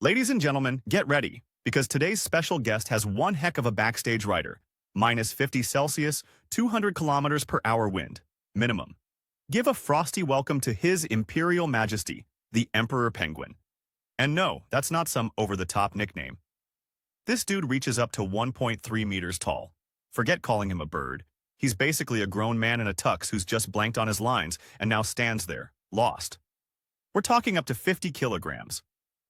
Ladies and gentlemen, get ready, because today's special guest has one heck of a backstage rider. Minus 50 Celsius, 200 kilometers per hour wind. Minimum. Give a frosty welcome to His Imperial Majesty, the Emperor Penguin. And no, that's not some over-the-top nickname. This dude reaches up to 1.3 meters tall. Forget calling him a bird. He's basically a grown man in a tux who's just blanked on his lines and now stands there, lost. We're talking up to 50 kilograms.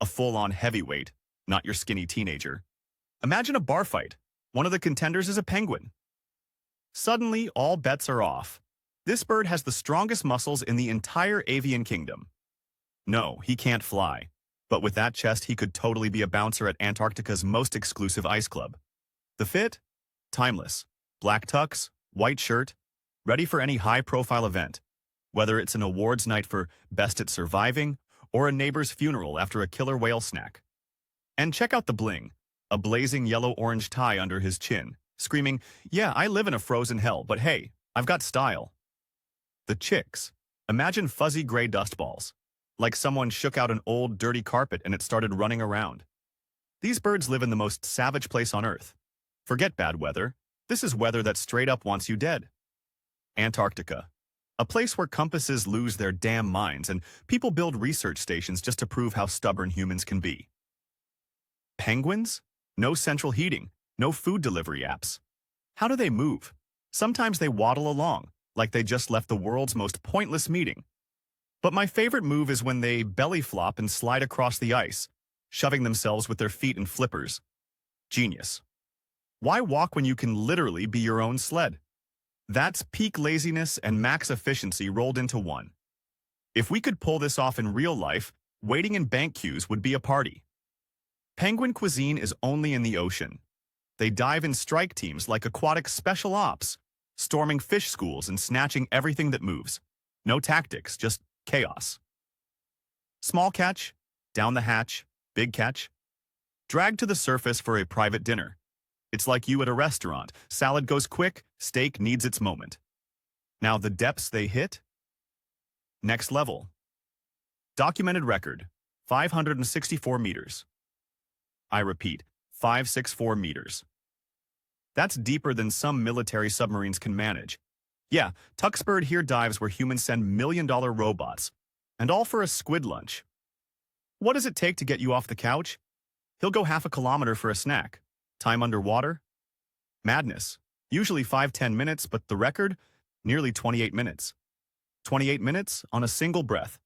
A full-on heavyweight, not your skinny teenager. Imagine a bar fight. One of the contenders is a penguin. Suddenly, all bets are off. This bird has the strongest muscles in the entire avian kingdom. No, he can't fly. But with that chest, he could totally be a bouncer at Antarctica's most exclusive ice club. The fit? Timeless. Black tux, white shirt, ready for any high-profile event. Whether it's an awards night for Best at Surviving, or a neighbor's funeral after a killer whale snack. And check out the bling, a blazing yellow-orange tie under his chin, screaming, "Yeah, I live in a frozen hell, but hey, I've got style." The chicks. Imagine fuzzy gray dust balls, like someone shook out an old, dirty carpet and it started running around. These birds live in the most savage place on Earth. Forget bad weather. This is weather that straight up wants you dead. Antarctica. A place where compasses lose their damn minds and people build research stations just to prove how stubborn humans can be. Penguins? No central heating, no food delivery apps. How do they move? Sometimes they waddle along, like they just left the world's most pointless meeting. But my favorite move is when they belly flop and slide across the ice, shoving themselves with their feet in flippers. Genius. Why walk when you can literally be your own sled? That's peak laziness and max efficiency rolled into one. If we could pull this off in real life, waiting in bank queues would be a party. Penguin cuisine is only in the ocean. They dive in strike teams like aquatic special ops, storming fish schools and snatching everything that moves. No tactics, just chaos. Small catch, down the hatch, big catch. Dragged to the surface for a private dinner. It's like you at a restaurant. Salad goes quick, steak needs its moment. Now the depths they hit? Next level. Documented record, 564 meters. I repeat, 564 meters. That's deeper than some military submarines can manage. Yeah, Tuxbird here dives where humans send million-dollar robots, and all for a squid lunch. What does it take to get you off the couch? He'll go half a kilometer for a snack. Time underwater? Madness. Usually 5-10 minutes, but the record? Nearly 28 minutes. 28 minutes on a single breath.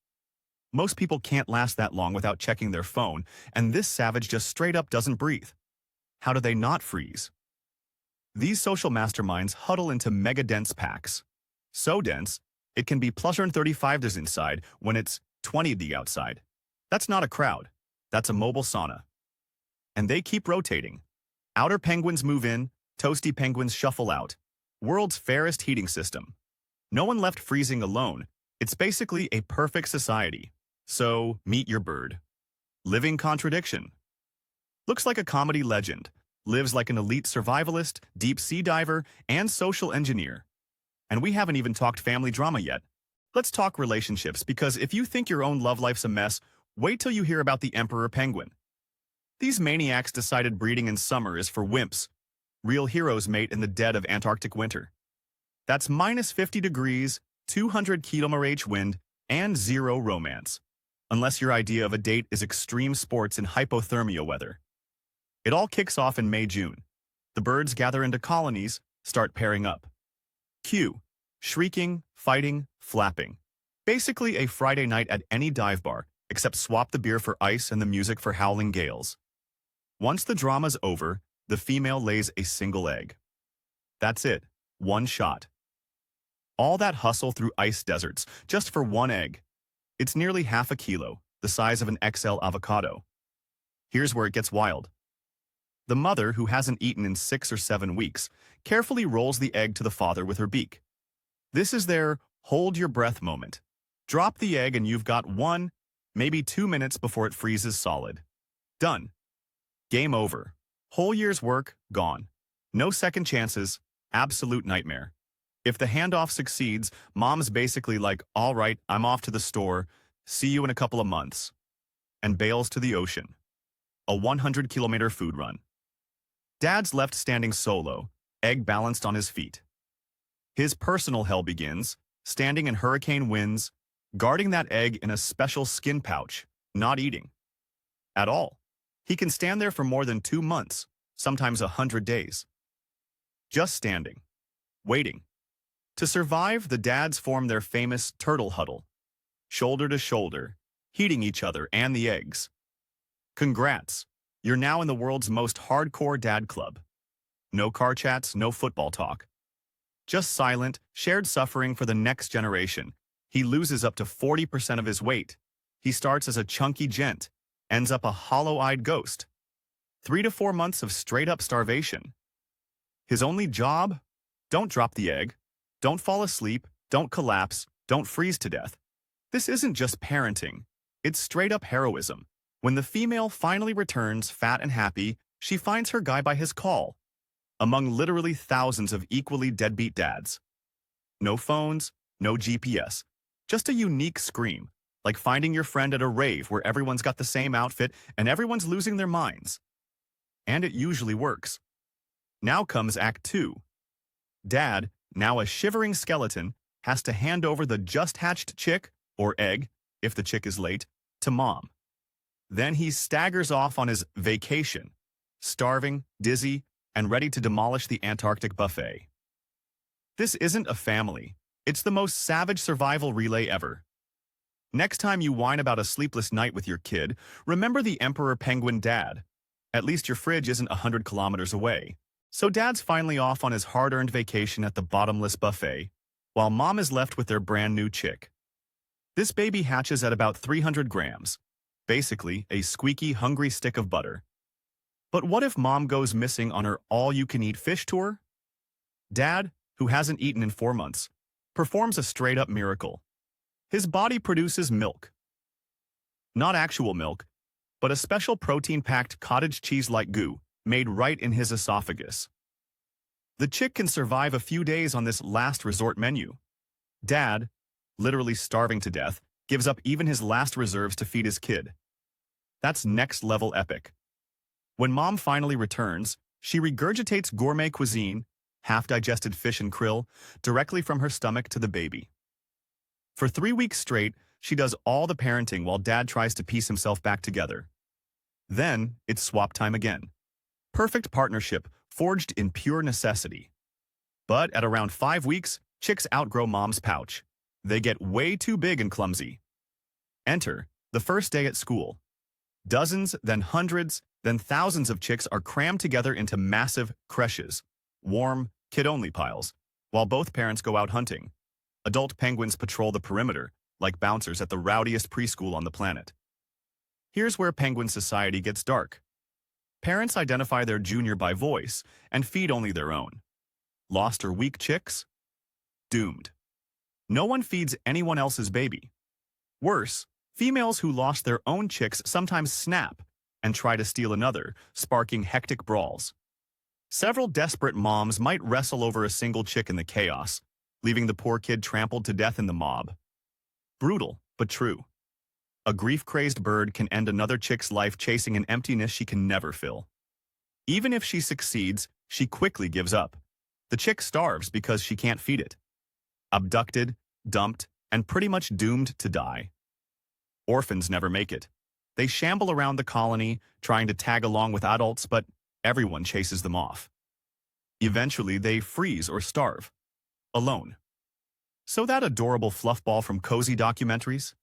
Most people can't last that long without checking their phone, and this savage just straight up doesn't breathe. How do they not freeze? These social masterminds huddle into mega-dense packs. So dense, it can be plus 35 degrees inside when it's 20 degrees outside. That's not a crowd. That's a mobile sauna. And they keep rotating. Outer penguins move in, toasty penguins shuffle out. World's fairest heating system. No one left freezing alone. It's basically a perfect society. So, meet your bird. Living contradiction. Looks like a comedy legend. Lives like an elite survivalist, deep sea diver, and social engineer. And we haven't even talked family drama yet. Let's talk relationships, because if you think your own love life's a mess, wait till you hear about the emperor penguin. These maniacs decided breeding in summer is for wimps. Real heroes mate in the dead of Antarctic winter. That's minus 50 degrees, 200 km/h wind, and zero romance. Unless your idea of a date is extreme sports and hypothermia weather. It all kicks off in May-June. The birds gather into colonies, start pairing up. Cue: shrieking, fighting, flapping. Basically a Friday night at any dive bar, except swap the beer for ice and the music for howling gales. Once the drama's over, the female lays a single egg. That's it, one shot. All that hustle through ice deserts, just for one egg. It's nearly half a kilo, the size of an XL avocado. Here's where it gets wild. The mother, who hasn't eaten in 6 or 7 weeks, carefully rolls the egg to the father with her beak. This is their hold your breath moment. Drop the egg and you've got 1, maybe 2 minutes before it freezes solid. Done. Game over. Whole year's work, gone. No second chances, absolute nightmare. If the handoff succeeds, mom's basically like, "All right, I'm off to the store, see you in a couple of months," and bails to the ocean. a 100-kilometer food run. Dad's left standing solo, egg balanced on his feet. His personal hell begins, standing in hurricane winds, guarding that egg in a special skin pouch, not eating. At all. He can stand there for more than 2 months, sometimes 100 days. Just standing. Waiting. To survive, the dads form their famous turtle huddle. Shoulder to shoulder, heating each other and the eggs. Congrats, you're now in the world's most hardcore dad club. No car chats, no football talk. Just silent, shared suffering for the next generation. He loses up to 40% of his weight. He starts as a chunky gent, ends up a hollow-eyed ghost. 3 to 4 months of straight-up starvation. His only job? Don't drop the egg. Don't fall asleep. Don't collapse. Don't freeze to death. This isn't just parenting. It's straight-up heroism. When the female finally returns, fat and happy, she finds her guy by his call, among literally thousands of equally deadbeat dads. No phones, no GPS, just a unique scream, like finding your friend at a rave where everyone's got the same outfit and everyone's losing their minds. And it usually works. Now comes Act 2. Dad, now a shivering skeleton, has to hand over the just-hatched chick, or egg, if the chick is late, to mom. Then he staggers off on his vacation, starving, dizzy, and ready to demolish the Antarctic buffet. This isn't a family. It's the most savage survival relay ever. Next time you whine about a sleepless night with your kid, remember the Emperor Penguin dad. At least your fridge isn't 100 kilometers away. So dad's finally off on his hard-earned vacation at the bottomless buffet, while mom is left with their brand-new chick. This baby hatches at about 300 grams, basically a squeaky, hungry stick of butter. But what if mom goes missing on her all-you-can-eat fish tour? Dad, who hasn't eaten in 4 months, performs a straight-up miracle. His body produces milk. Not actual milk, but a special protein-packed cottage cheese-like goo made right in his esophagus. The chick can survive a few days on this last resort menu. Dad, literally starving to death, gives up even his last reserves to feed his kid. That's next-level epic. When mom finally returns, she regurgitates gourmet cuisine, half-digested fish and krill, directly from her stomach to the baby. For 3 weeks straight, she does all the parenting while dad tries to piece himself back together. Then, it's swap time again. Perfect partnership, forged in pure necessity. But at around 5 weeks, chicks outgrow mom's pouch. They get way too big and clumsy. Enter the first day at school. Dozens, then hundreds, then thousands of chicks are crammed together into massive creches, warm, kid-only piles, while both parents go out hunting. Adult penguins patrol the perimeter, like bouncers at the rowdiest preschool on the planet. Here's where penguin society gets dark. Parents identify their junior by voice and feed only their own. Lost or weak chicks? Doomed. No one feeds anyone else's baby. Worse, females who lost their own chicks sometimes snap and try to steal another, sparking hectic brawls. Several desperate moms might wrestle over a single chick in the chaos, leaving the poor kid trampled to death in the mob. Brutal, but true. A grief-crazed bird can end another chick's life chasing an emptiness she can never fill. Even if she succeeds, she quickly gives up. The chick starves because she can't feed it. Abducted, dumped, and pretty much doomed to die. Orphans never make it. They shamble around the colony, trying to tag along with adults, but everyone chases them off. Eventually, they freeze or starve. Alone. So that adorable fluffball from cozy documentaries?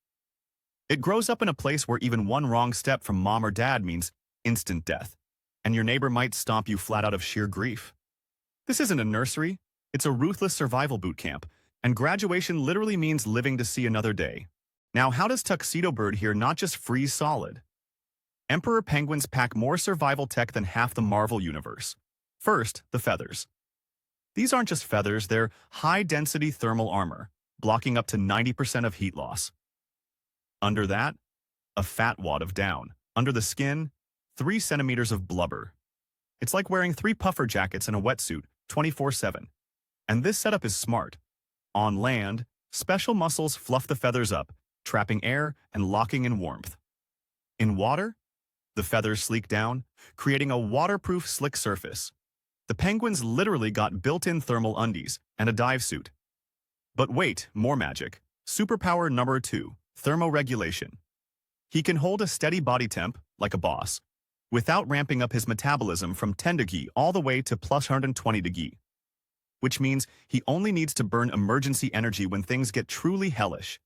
It grows up in a place where even one wrong step from mom or dad means instant death, and your neighbor might stomp you flat out of sheer grief. This isn't a nursery, it's a ruthless survival boot camp, and graduation literally means living to see another day. Now, how does Tuxedo Bird here not just freeze solid? Emperor penguins pack more survival tech than half the Marvel universe. First, the feathers. These aren't just feathers, they're high-density thermal armor, blocking up to 90% of heat loss. Under that, a fat wad of down. Under the skin, 3 centimeters of blubber. It's like wearing 3 puffer jackets and a wetsuit, 24/7. And this setup is smart. On land, special muscles fluff the feathers up, trapping air and locking in warmth. In water, The feathers sleek down, creating a waterproof, slick surface. The penguins literally got built-in thermal undies and a dive suit. But wait, more magic. Superpower number 2, thermoregulation. He can hold a steady body temp, like a boss, without ramping up his metabolism from 10 degrees all the way to plus 120 degrees. Which means he only needs to burn emergency energy when things get truly hellish.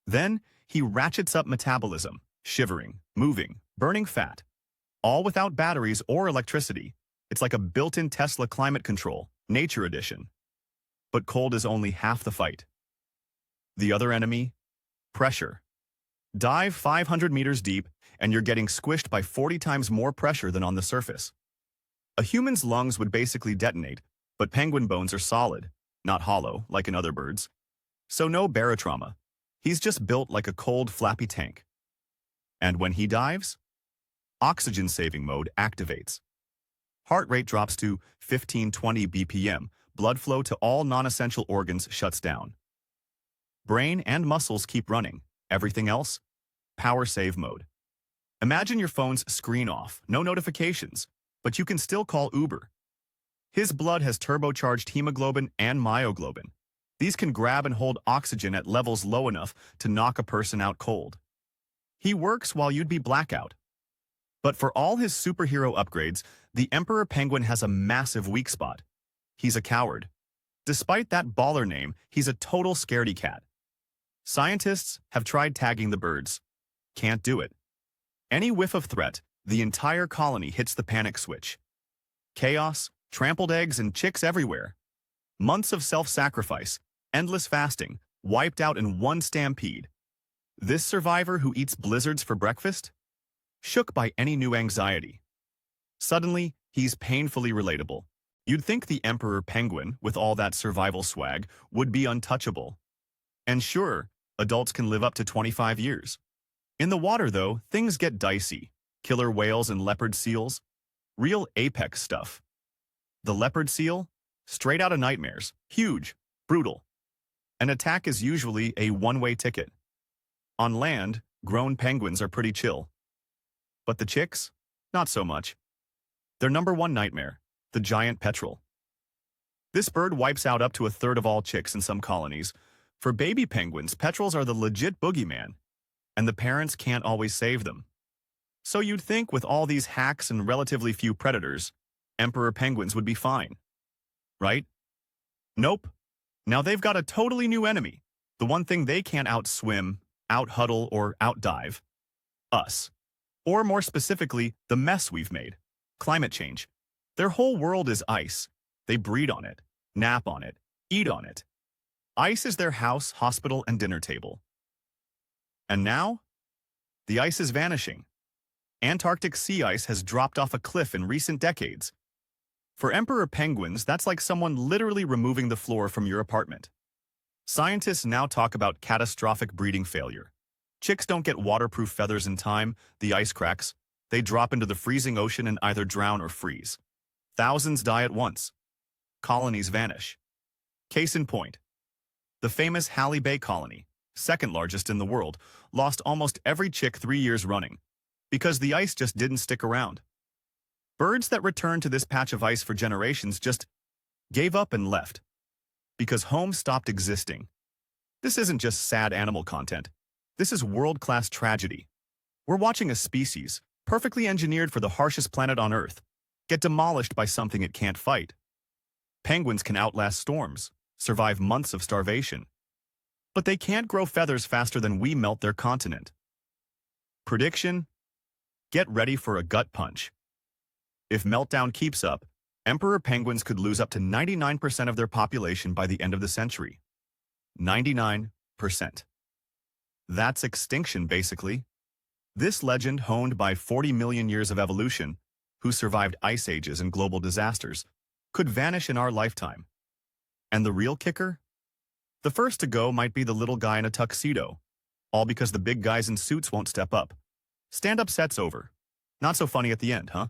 Then, he ratchets up metabolism, shivering, moving, burning fat. All without batteries or electricity. It's like a built-in Tesla climate control, nature edition. But cold is only half the fight. The other enemy? Pressure. Dive 500 meters deep, and you're getting squished by 40 times more pressure than on the surface. A human's lungs would basically detonate, but penguin bones are solid, not hollow, like in other birds. So no barotrauma. He's just built like a cold, flappy tank. And when he dives, oxygen-saving mode activates. Heart rate drops to 15-20 BPM, blood flow to all non-essential organs shuts down. Brain and muscles keep running. Everything else? Power save mode. Imagine your phone's screen off, no notifications, but you can still call Uber. His blood has turbocharged hemoglobin and myoglobin. These can grab and hold oxygen at levels low enough to knock a person out cold. He works while you'd be blackout. But for all his superhero upgrades, the emperor penguin has a massive weak spot. He's a coward. Despite that baller name, he's a total scaredy cat. Scientists have tried tagging the birds. Can't do it. Any whiff of threat, the entire colony hits the panic switch. Chaos, trampled eggs, and chicks everywhere. Months of self-sacrifice, endless fasting, wiped out in one stampede. This survivor who eats blizzards for breakfast? Shook by any new anxiety. Suddenly, he's painfully relatable. You'd think the emperor penguin, with all that survival swag, would be untouchable. And sure, adults can live up to 25 years. In the water, though, things get dicey. Killer whales and leopard seals. Real apex stuff. The leopard seal? Straight out of nightmares. Huge. Brutal. An attack is usually a one-way ticket. On land, grown penguins are pretty chill. But the chicks? Not so much. Their number one nightmare, the giant petrel. This bird wipes out up to a third of all chicks in some colonies. For baby penguins, petrels are the legit boogeyman, and the parents can't always save them. So you'd think with all these hacks and relatively few predators, emperor penguins would be fine. Right? Nope. Now they've got a totally new enemy. The one thing they can't outswim, out-huddle, or out-dive. Us. Or more specifically, the mess we've made. Climate change. Their whole world is ice. They breed on it, nap on it, eat on it. Ice is their house, hospital, and dinner table. And now? The ice is vanishing. Antarctic sea ice has dropped off a cliff in recent decades. For emperor penguins, that's like someone literally removing the floor from your apartment. Scientists now talk about catastrophic breeding failure. Chicks don't get waterproof feathers in time, the ice cracks. They drop into the freezing ocean and either drown or freeze. Thousands die at once. Colonies vanish. Case in point. The famous Halley Bay colony, second largest in the world, lost almost every chick 3 years running, because the ice just didn't stick around. Birds that returned to this patch of ice for generations just gave up and left, because home stopped existing. This isn't just sad animal content. This is world-class tragedy. We're watching a species, perfectly engineered for the harshest planet on Earth, get demolished by something it can't fight. Penguins can outlast storms, survive months of starvation. But they can't grow feathers faster than we melt their continent. Prediction? Get ready for a gut punch. If meltdown keeps up, emperor penguins could lose up to 99% of their population by the end of the century. 99%. That's extinction, basically. This legend, honed by 40 million years of evolution, who survived ice ages and global disasters, could vanish in our lifetime. And the real kicker? The first to go might be the little guy in a tuxedo, all because the big guys in suits won't step up. Stand-up set's over. Not so funny at the end, huh?